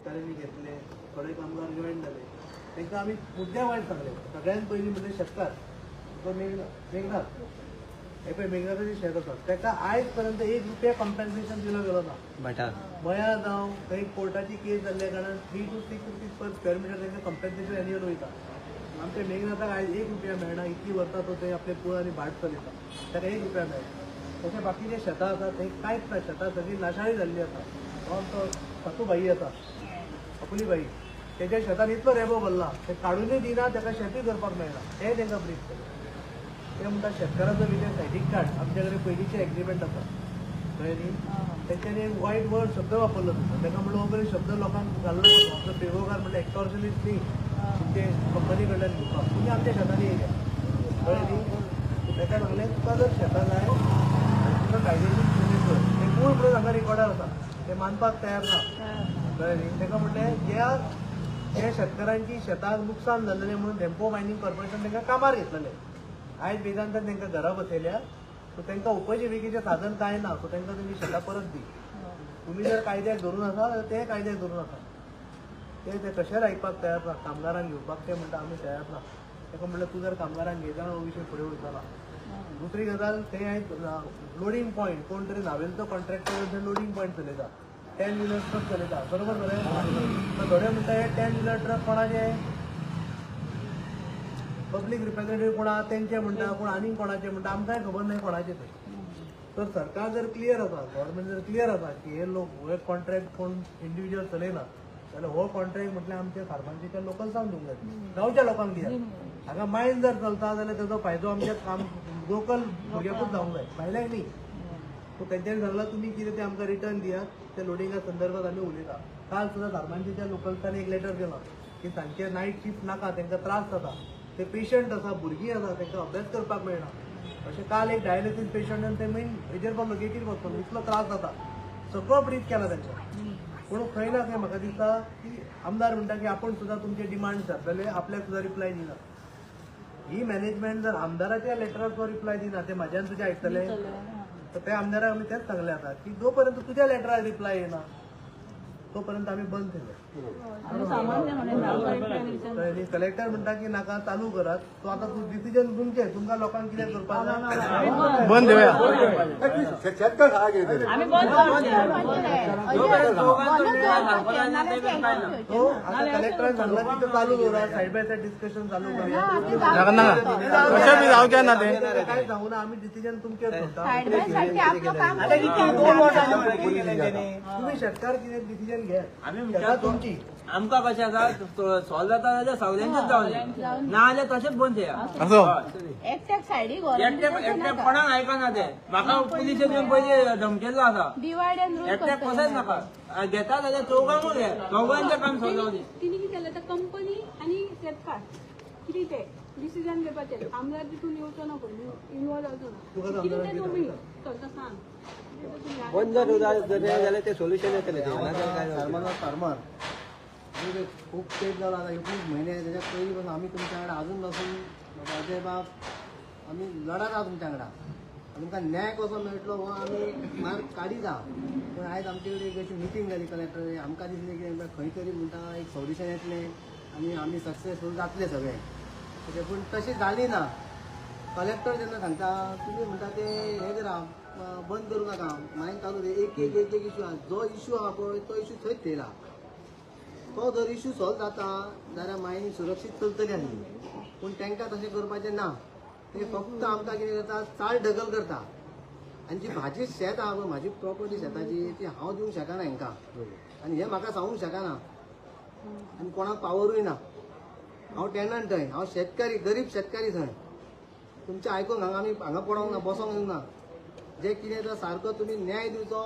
शेतकऱ्यांनी घेतले, थोडे कामगार जॉईन झाले, त्यांना आम्ही मुद्द्या वाईट सांगले. सगळ्यात पहिली म्हणजे शेतकार तो मेघनाथ हे पण मेघनाथाचे शेत होतात, त्याका आयज पर्यंत ₹1 कॉम्पेन्सेशन दिलं गेलं ना. मया जावं काही कोर्टाची केस जाल्ल्या कारणान 3 to 6 rupees पर स्क्वेअर मीटर त्यांना कॉम्पेन्सेशन एन्युअल वयता. आमच्या मेघनाथाक आयज ₹1 मेळना. इतकी वर्सां तो ते आपले पूल आणि भाट चलयता, ताका ₹1 मेळटा. तशें बाकीचे शेतां आसा थंय कांयच ना, शेतां सगळी नाशाळी जाल्ली आसा. हो आमचो सासूबाई आसा, अपुलीबाई, तेच्या शेतान इतलो रेबो भरला, ते काडूनय दिना, ताका शेतूय करपाक मेळना. तें तांकां ब्रीफ केलें. ते म्हणटा शेतकाराचो विजय सायडीक काड, आमचे कडेन पयलींचे एग्रीमेंट आसा कळ्ळें न्ही. तेंच्यांनी एक वायट वर्ड शब्द वापरलो तुमकां, ताका म्हणलो हो बरें शब्द लोकांक घाललो नको. आमचो पेडवोकार म्हणटा एक्सटॉर्शनिस्ट न्ही, तुमचे कंपनी कडल्यान घेवपाक, तुमी आमच्या शेतांनी येयल्या कळ्ळें न्ही. ताका सांगलें तुका जर शेतां जाय तुका कायदेशीर सुविधा कर. ते मूळ म्हणून हांगा रिकॉर्डार आसा, ते मानपाक तयार ना कळ्ळें न्ही. ताका म्हणलें ज्या शेतकारांची शेतांक नुकसान जाल्लेलें म्हणून धेंपो मायनींग कॉर्पोरेशन तांकां कामार घेतलेलें. आयज बेजांतर तांकां घरा बसयल्या, सो तांकां उपजिविकेचें साधन कांय ना. सो तांकां तुमी शेतां परत दी. तुमी जर कायद्याक धरून आसा जाल्यार ते कायद्याक धरून आसा. ते कशेंच आयकपाक तयार ना. कामगारांक घेवपाक ते म्हणटा आमी तयार ना. ताका म्हणलें तूं जर कामगारांक घेयता हो विशय फुडें वयतलो. दुसरी गजाल थंय आयज लोडिंग पॉयंट कोण तरी नावेलचो कॉन्ट्रॅक्टर थंय लोडिंग पॉयंट चलयता, 10 व्हिलर ट्रक चलयता बरोबर मरे. थोडे म्हणटा हे 10 व्हिलर ट्रक कोणाचे, पब्लीक रिप्रेझेंटेटिव्ह कोणा तेंचे म्हणटा, कोण आनीक कोणाचे म्हणटा, आमकांय खबर नाही कोणाचे ते. तर सरकार जर क्लियर आसा, गव्हर्मेंट जर क्लियर आसा की हे लोक हे कॉन्ट्रॅक्ट कोण इंडिव्हिज्युअल चलयना, जाल्यार हो कॉन्ट्रॅक्ट म्हटल्यार आमच्या खारबांचीच्या लोकल्सांक दिवंक जाय, गांवच्या लोकांक दिया. हांगा मायन जर चलता जाल्यार ताचो फायदो आमच्या काम लोकल भुरग्यांकूच जावंक जाय, भायल्याक न्ही. सो तेंच्यांनी सांगलां तुमी कितें ते आमकां रिटर्न दियात. त्या लोडिंगा संदर्भात आमी उलयता. काल सुद्दां धारबांदीच्या लोकल्सांनी एक लेटर केला की तांचे नायट शिफ्ट नाका, तांकां त्रास जाता, ते पेशंट आसा, भुरगीं आसा, तांकां अभ्यास करपाक मेळना. अशें काल एक डायलिसीस पेशंट आनी ते मेन हेजेर पडलो, गेटीर बसलो, इतलो त्रास जाता. सगळो ब्रीफ केला तांच्या. पूण खंय ना खंय म्हाका दिसता की आमदार म्हणटा की आपण सुद्दां तुमचे डिमांड जातले, आपल्याक सुद्दां रिप्लाय दिना. ही मॅनेजमेंट जर आमदाराच्या लेटराचो रिप्लाय दिना, ते म्हाज्यान तुजें आयकतले. तर त्या आमदाराक आमी तेच सांगलें आतां की जो पर्यंत तुज्या लेटरार रिप्लाय येना तोपर्यंत आम्ही बंद केले. कलेक्टर म्हणटा की नाका चालू करात. तो आता डिसिजन तुमचे, तुमकां लोकांक कितें करपाक जाय बंद देऊया. कलेक्टरान सांगला की तो चालू करा, साइड बाय साइड डिस्कशन चालू करूया. काय सांगू ना, आम्ही डिसिजन तुमचेच करता. तुम्ही शेतकार कितें डिसिजन घ्या, तुमची आमकां कशें आसा सॉल्व जाता जाल्यार सगळ्यांचेच जावन ना जाल्यार तशेंच बंद एकट्याक कोणाक आयकना. ते म्हाका पुलिशेन येवन पयलीं धमकेल्लो आसा, एकट्याक कसोच नाका, घेता जाल्यार चौगांकूच घे, चौगांचें काम सॉल्व जावं. तिने कितें केलें, कंपनी आनी शेतकार कितें ते डिसिजन घेवपाचें, आमदार तितून येवचो नको, इन्वॉल्व जावचो ना. कितें तें तुमी करता सांग. बंद जर जाल्यार ते सोल्युशन येतलें. फार्मर खूप तेच झाला आता, खूप महिने त्याच्यात पहिली पासून आम्ही तुमच्याकडे अजून पासून अजय बाब आम्ही लढत आहा तुमच्याकडे. तुमकां न्याय कसो मेळटलो हो आमी मार्ग काडीत आहा. पण आयज आमचे कडेन एक अशी मिटींग जाली कलेक्टर, आमकां दिसलें की खंय तरी म्हणटा एक सोल्युशन येतलें आनी आमी सक्सेसफूल जातले सगळे. पूण तशी जाली ना. कलेक्टर जेन्ना सांगता तुमी म्हणटा ते हे करा, बंद करूं नाका, मागीर चालू एक एक इशू आहा. जो इशू आहा पळय तो इशू थंयच थेयला. तो जर इशू सॉल्व जाता जाल्यार मायनींग सुरक्षीत चलतली आसली. पूण तांकां तशें करपाचें ना. ते फक्त आमकां कितें करता, चाल ढकल करता. आनी जी म्हाजी शेत आहा पळय, म्हाजी प्रॉपर्टी शेताची ती हांव दिवंक शकना हांकां, आनी हे म्हाका सांगूंक शकना, आनी कोणाक पावरूय ना. हांव टेनंट थंय, हांव शेतकारी, गरीब शेतकारी थंय. तुमचें आयकूंक आमी हांगा पडोंक ना, बसोंक ना. जे कितें तो सारको तुमी न्याय दिवचो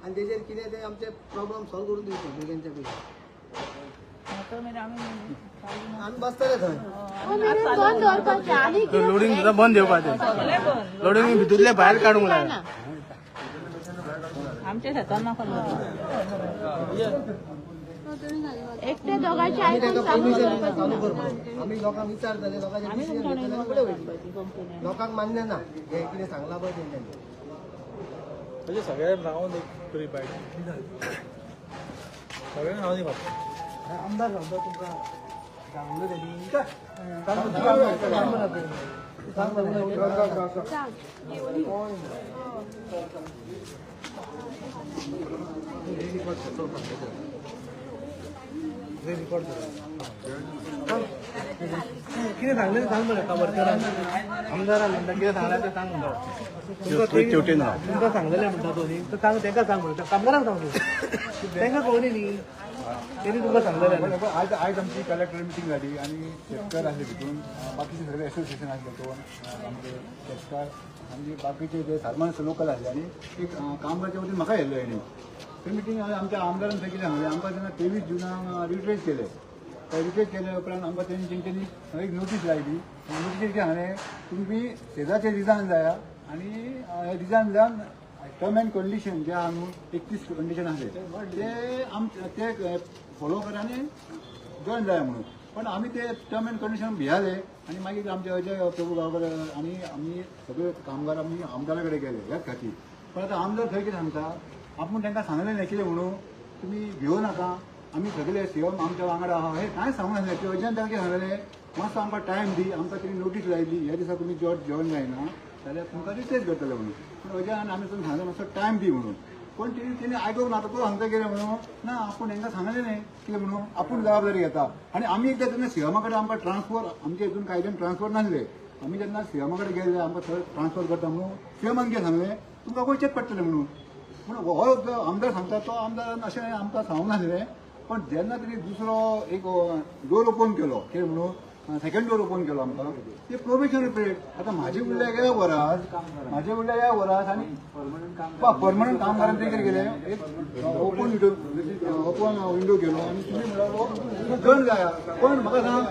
आनी तेजेर कितें ते आमचे प्रॉब्लम सॉल्व करून दिवचो भुरग्यांच्या पयलीं. आमी बसतले थंय. लोडिंग सुद्धा बंद येवपाचें, लोडिंग भितूरले भायर काडूंक जाय. आमच्या शेतांना एकटे दोघांचे आम्ही लोकांक विचारतले, लोकांक मान्य ना हे कितें सांगला पळय तेंच्यांनी. म्हणजे सगळ्यांक रावून एक तरी पाहिजे. आमदार सांगता तुमका सांगलं त्यांनी का सांग येवली किती सांगले सांग बरं का वर्करांना आमदारांना म्हणटा किती सांगला ते सांग म्हणटा तुमका सांगलेले म्हणटा तो न्ही तर सांग तांकां सांग म्हणटा कामगारांक सांगू तांकां कळली न्ही त्यांनी तुमका सांगलेले आज आमची कलेक्टर मिटिंग झाली आणि शेतकार आसले तितून बाकीचे सगळे असोसिएशन आसले तो आमचे शेतकार आणि बाकीचे जे सामान्य लोकल आसले आणि एक कामगारच्या वतीन म्हाका येयल्लो हेणी ते मिटींग आमच्या आमदारान थंय कितें सांगलें आमकां तेन्ना 23 जुनाक रिट्रेस केले रिट्रेस केले उपरांत आमकां तेंच्यांनी एक नोटीस लायली नोटीस कितें सांगलें तुमी सेजाचे रिजायन जाया आणि हे रिजायन जावन टर्म एंड कंडिशन जे आहा न्हू 31 कंडिशन आसले ते फॉलो करा आनी जॉइन जाया म्हणून पण आमी ते टर्म एंड कंडिशन भियाले आणि मागीर आमचे अजय प्रभू गांवकर आणि आमी सगळे कामगार आमी आमदारा कडेन गेले ह्याच खातीर पण आतां आमदार थंय कितें सांगता आपूण तांकां सांगलें न्ही कितें म्हणून तुमी भिवू नाका आमी सगळे सीएम आमच्या वांगडा आहा हे कांय सांगूंक नासलें ते अजयन तांकां कितें सांगलें मातसो आमकां टायम दी आमकां तेणी नोटीस लायली ह्या दिसा तुमी जॉइन जायना जाल्यार तुमकां रिट्रेस करतले म्हणून पूण अजयान आमी तुमकां सांगलें मातसो टायम दी म्हणून पण तेणी आयकूंक ना तो सांगता कितें म्हणून ना आपूण हांकां सांगलें न्ही कितें म्हणून आपूण जबाबदारी घेता आनी आमी एकदां तेन्ना सीएमा कडेन आमकां ट्रान्सफर आमच्या हितून कायद्यान ट्रान्सफर नासले आमी जेन्ना सीएमा कडेन गेले आमकां थंय ट्रान्सफर करता म्हणून सीएमान कितें सांगलें तुमकां गोंयचेच पडटलें म्हणून पूण हो जो आमदार सांगता तो आमदारान अशें आमकां सांगूंक नासलें पण जेन्ना तेणी दुसरो एक डोर ओपन केलो कितें म्हणून सेकंड डोर ओपन केलो आमकां ते प्रोबेशनरी पिरियड आतां म्हाजे उरल्या ह्या वरास आनी परमनंट कामगारांनी कितें केलें एक ओपन विंडो केलो आनी तुमी म्हणल्यार जॉइन जाया पण म्हाका सांग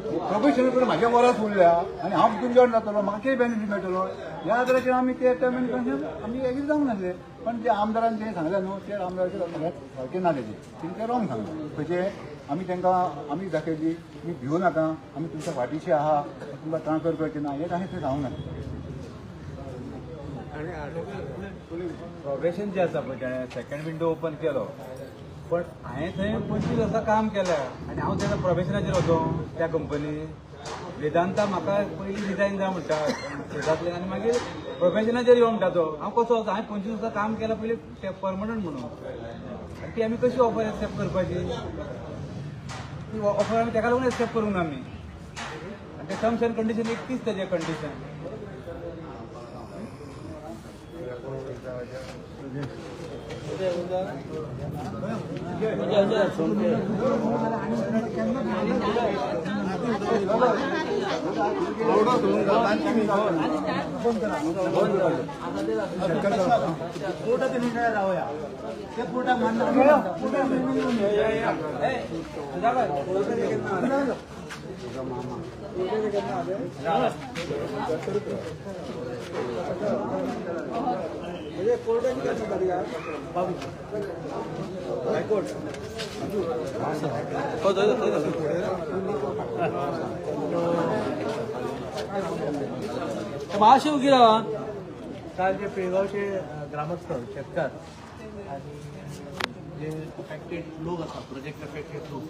प्रोबेशनरी पिरियड म्हाज्या वरास उरल्या आनी हांव तितून जॉइन जातलो म्हाका कितें बेनिफीट मेळटलो ह्या आदाराचेर आमी ते टर्म एंड कंडिशन आमी एग्री जावंक नासले पण जे आमदारान जें सांगलें न्हू ते आमदाराचेर सगळ्यात सारकें ना तेजें तें रॉंग सांगलें खंयचें आमी तांकां आमी दाखयली तुमी भिवू नाका आमी तुमच्या फाटीचे आहा तुमकां ट्रान्सफर करचें ना हें कांय थंय सांगूंक ना प्रोबेशन जे आसा पळय ताणें सेकंड विंडो ओपन केलो पण हांवें थंय 25 वर्सां काम केलें आनी हांव तेन्ना प्रोबेशनाचेर होतो त्या कंपनीन वेदांता म्हाका पयलीं रिजायन जाय म्हणटा शेतांतल्यान आनी मागीर प्रोफेशनाचेर येवं म्हणटा तो हांव कसो वचो हांवें 25 वर्सां काम केलां पयलीं परमनंट म्हणून आनी ती आमी कशी ऑफर एक्सेप्ट करपाची ती ऑफर आमी ताका लागून एक्सेप्ट करूंक ना आमी आनी ते टर्म्स एंड कंडिशन 31 तेजे कंडिशन कोर्टाचे निर्णय रावया ते कोर्टाक मान्य हायकोर्ट मातशें उगी रावा काल जे पेळगावचे ग्रामस्थ शेतकार आणि जे अफेक्टेड लोक असतात प्रोजेक्ट अफेक्टेड लोक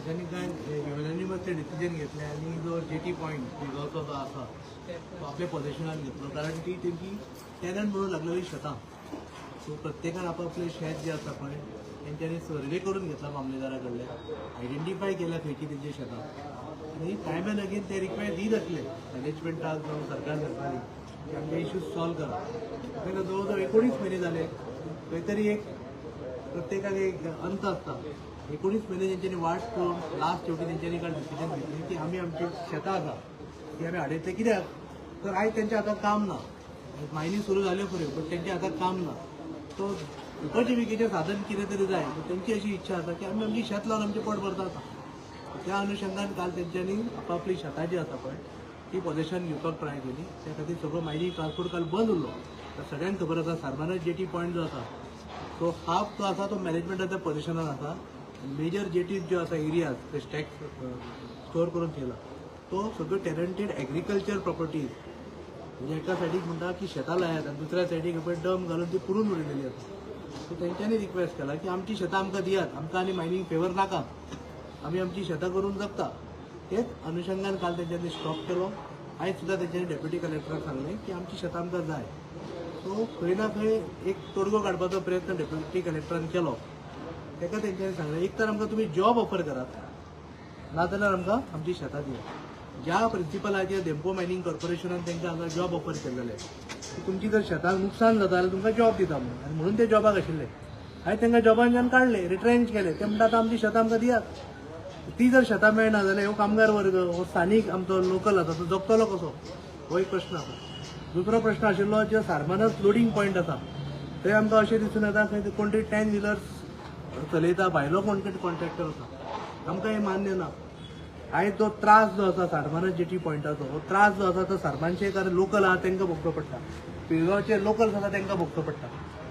त्यांनी काय युनिमसचे डिसिजन घेतले आणि जो जेटी पॉईंट पेळगावचो जो आसा तो आपल्या पोझिशनान घेतलो कारण ती तेंची टॅनंट म्हणून लागलेली शेतां सो प्रत्येकान आपापले शेत जे आसा पळय तेंच्यांनी सर्वे करून घेतला मामलेदारा कडल्यान आयडेंटिफाय केल्या खंयची तेंची शेतां आनी टायम एंड अगेन ते रिक्वायर्ड दीत आसले मॅनेजमेंटाक जावं सरकार सरकारी की आमचे इश्यूज सॉल्व करा ताका जवळ जवळ 19 महिने जाले खंय तरी एक प्रत्येकाक एक अंत आसता 19 महिने तेंच्यांनी वाट करून लास्ट शेवटी तेंच्यांनी काल डिसिजन घेतली की आमी आमची शेतां आसा ती आमी हाडयतले कित्याक तर आयज तेंच्या हातांत काम ना मायनी सुरू जाल्यो खऱ्यो पण तेंच्या हातांत काम ना तो उपजिविकेचें साधन कितें तरी जाय तेंची अशी इच्छा आसा की आमी आमची शेत लावन आमचें पोट भरता त्या अनुषंगान काल तेंच्यांनी आपापली शेतां जी आसा पळय ती पोझिशन घेवपाक ट्राय केली त्या खातीर सगळो मायनिंग ट्रान्सपोर्ट काल बंद उरलो तर सगळ्यांक खबर आसा सारबानस जेटी पॉयंट जो आसा तो हाफ जो आसा तो मॅनेजमेंटाच्या पोझिशनान आसा मेजर जेटीज ज्यो आसा एरियाज ते टॅक्स स्टोर करून ठेवला तो सगळ्यो टॅलंटेड एग्रीकल्चर प्रॉपर्टीज म्हणजे एका सायडीक म्हणटा की शेतां लायात आनी दुसऱ्या सायडीक पळय डम घालून ती पुरून उडयलेली आसा सो तेंच्यांनी रिक्वेस्ट केला की आमची शेतां आमकां दियात, आमकां आनी मायनींग फेवर नाका, आमी आमची शेतां करून जगता. तेच अनुशंगान काल तेंच्यांनी स्टॉप केलो. आयज सुद्दां तेंच्यांनी डेप्युटी कलेक्टराक सांगलें की आमची शेतां आमकां जाय. सो खंय ना खंय एक तोडगो काडपाचो प्रयत्न डेप्युटी कलेक्टरान केलो. ताका तेंच्यांनी सांगलें एक तर आमकां तुमी जॉब ऑफर करात, नाजाल्यार आमकां आमची शेतां दियात. ज्या प्रिंसिपलाचेर डेम्पो मायनींग कॉर्पोरेशनान तेंकां हांगा जॉब ऑफर केल्लेले की तुमची जर शेतांक नुकसान जाता जाल्यार तुमकां जॉब दिता म्हणून, आनी म्हणून ते जॉबाक आशिल्ले. आयज तांकां जॉबांच्यान काडले, रिट्रेंच केले. ते म्हणटा आतां आमची शेतां आमकां दियात. ती जर शेतां मेळना जाल्यार ह्यो कामगार वर्ग हो स्थानीक आमचो लोकल आसा तो जगतलो कसो, हो एक प्रश्न आसा. दुसरो प्रश्न आशिल्लो जे सारमानस लोडिंग पॉयंट आसा थंय आमकां अशें दिसून येता खंय कोण तरी 10 व्हिलर्स चलयता, भायलो कोण तरी कॉन्ट्रॅक्टर आसा. आमकां हें मान्य ना. आयज जो त्रास जो आसा सारमानस जेटी पॉयंटाचो, हो त्रास जो आसा तो सारमानचे कारण लोकल आहा तांकां भोगचो पडटा, पिळगांवचे लोकल्स आसा तांकां भोगचो पडटा.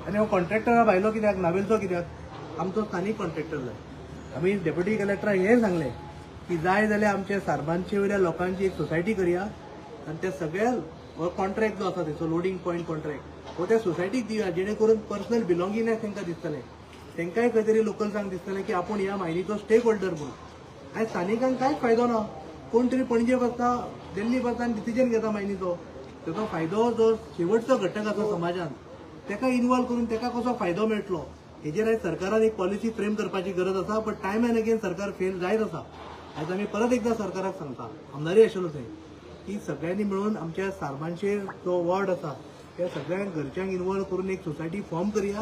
आनी हो कॉन्ट्रॅक्टर भायलो कित्याक, नावेलचो कित्याक, आमचो स्थानीक कॉन्ट्रॅक्टर जाय. आमी डेप्युटी कलेक्टराक हें सांगलें की जाय जाल्यार आमच्या सारमानचे वयल्या लोकांची एक सोसायटी करया आनी ते सगळे हो कॉन्ट्रॅक्ट जो आसा तेचो लोडिंग पॉयंट कॉन्ट्रॅक्ट हो त्या सोसायटीक दिवया, जेणे करून पर्सनल बिलॉंगिंगनेस तांकां दिसतलें. तांकांय खंय तरी लोकल्सांक दिसतलें की आपूण ह्या मायनीचो स्टेक होल्डर म्हणून. आयज स्थानिकांक कांयच फायदो ना. कोण तरी पणजे बसता, दिल्ली बसता आनी डिसिजन घेता मायनीचो. ताचो फायदो जो शेवटचो घटक आसा समाजान ताका इन्वॉल्व करून ताका कसो फायदो मेळटलो हेजेर आयज सरकारान एक पॉलिसी फ्रेम करपाची गरज आसा. बट टायम एंड अगेन सरकार फेल जायत आसा. आयज आमी परत एकदां सरकाराक सांगता, आमदारी आशिल्लो थंय, की सगळ्यांनी मेळून आमच्या सारमानचे जो वॉर्ड आसा त्या सगळ्यांक घरच्यांक इन्वॉल्व करून एक सोसायटी फॉर्म करया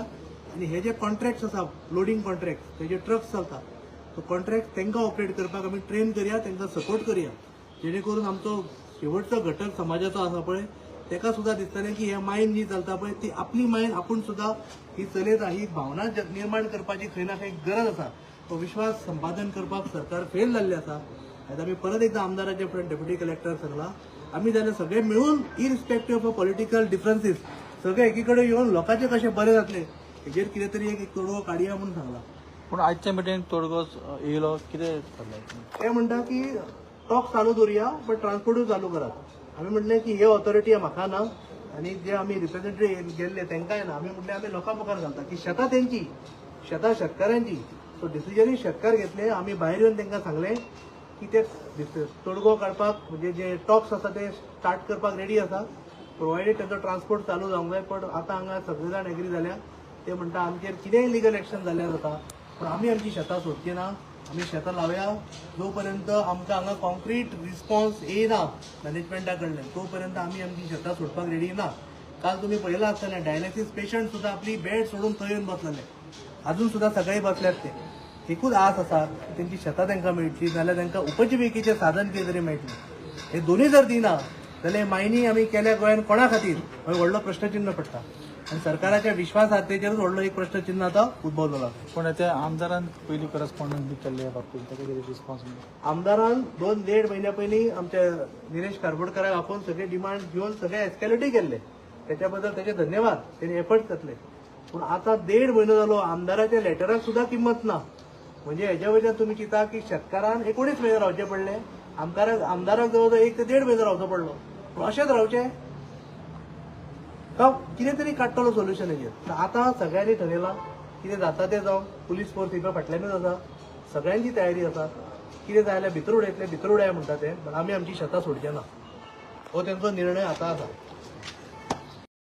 आनी हे जे कॉन्ट्रॅक्ट्स आसा लोडिंग कॉन्ट्रॅक्ट तेजे ट्रक्स चलता तो कॉन्ट्रॅक्ट तांकां ऑपरेट करपाक आमी ट्रेन करया, तांकां सपोर्ट करया, जेणे करून आमचो शेवटचो घटक समाजाचो आसा पळय ताका सुद्दां दिसतलें की हे मायन जी चलता पळय ती आपली मायन आपूण सुद्दां ही चलयता, ही भावना निर्माण करपाची खंय ना खंय गरज आसा. तो विश्वास संपादन करपाक सरकार फेल जाल्ले आसा. आयज आमी परत एकदां आमदाराचे फुडें डेप्युटी कलेक्टर सांगला आमी जाल्यार सगळे मेळून इरिस्पेक्टीव ऑफ पॉलिटिकल डिफरन्सीस सगळे एकी कडेन येवन लोकांचे कशें बरें जातलें हेजेर कितें तरी एक तोडगो काडया म्हणून सांगला. पूण आजच्या मिटींग तोडगो येयलो कितें थारलें? ते म्हणटा की टॉक चालू दवरया बट ट्रान्सपोर्टूय चालू करात. आमी म्हणलें की हे ऑथॉरिटी म्हाका ना आनी जे आमी रिप्रेझेंटेटिव्ह गेल्ले तांकांय ना. आमी म्हणलें आमी लोकां मुखार घालता की शेतां तेंची, शेतां शेतकाऱ्यांची. सो डिसिजनूय शेतकार घेतले. आमी भायर येवन तांकां सांगलें की ते तोडगो काडपाक म्हणजे जे टॉक्स आसा ते स्टार्ट करपाक रेडी आसा, प्रोवायडेड तांचो ट्रान्सपोर्ट चालू जावंक जाय. पण आतां हांगा सगळे जाण एग्री जाल्या. ते म्हणटा आमचेर कितेंय लिगल एक्शन जाल्यार जाता पण आमी आमची शेतां सोडची ना. आमी शेतां लावया जो पर्यंत आमकां हांगा कॉन्क्रीट रिस्पॉन्स येयना मॅनेजमेंटा कडल्यान तो पर्यंत आमी आमची शेतां सोडपाक रेडी ना. काल तुमी पळयलां आसतलें डायलिसीस पेशंट सुद्दां आपली बेड सोडून थंय येवन बसलेले. अजून सुद्दां सगळे बसल्यात ते. एकूच आस आसा की तेंची शेतां तांकां मेळटली नाल्यार तांकां उपजिविकेचें साधन कितें तरी मेळटलें. हे दोनूय जर दिना जाल्यार मायनी आमी केल्या गोंयान कोणा खातीर हो व्हडलो प्रश्नचिन्ह पडटा आनी सरकाराच्या विश्वासार्हतेचेरूच व्हडलो एक प्रश्नचिन्ह आतां उद्भवलेलो. पूण त्या आमदारान पयलीं करस्पॉन्डन्स बी केल्ले ह्या बाबतींत ताका कितें रिस्पॉन्स मेळ्ळो? आमदारान 2-1.5 म्हयन्या पयलीं आमच्या निलेश कारबोडकाराक आपोवन सगळे डिमांड घेवन सगळे एस्केलेटूय केल्ले. त्याच्या बद्दल ताचे धन्यवाद, तेणी एफर्ट्स घातले. पूण आतां 1.5 म्हयनो जालो आमदाराच्या लेटराक सुद्दां किंमत ना. म्हणजे हेच्या वयल्यान तुमी चिंता की शेतकारान 19 म्हयने रावचे पडले, आमदाराक जवळ जवळ 1 ते 1.5 म्हयनो रावचो पडलो. पूण अशेंच रावचे का कितें तरी काडटलो सोल्युशन हेजेर. आतां सगळ्यांनी ठरयलां कितें जाता तें जावं. पुलीस फोर्स हिंगा फाटल्यानूच आसा, सगळ्यांची तयारी आसा. कितें जाय जाल्यार भितर उडयतले भितर उडया म्हणटा ते. पण आमी आमची शेतां सोडचे ना हो तेंचो निर्णय आतां आसा.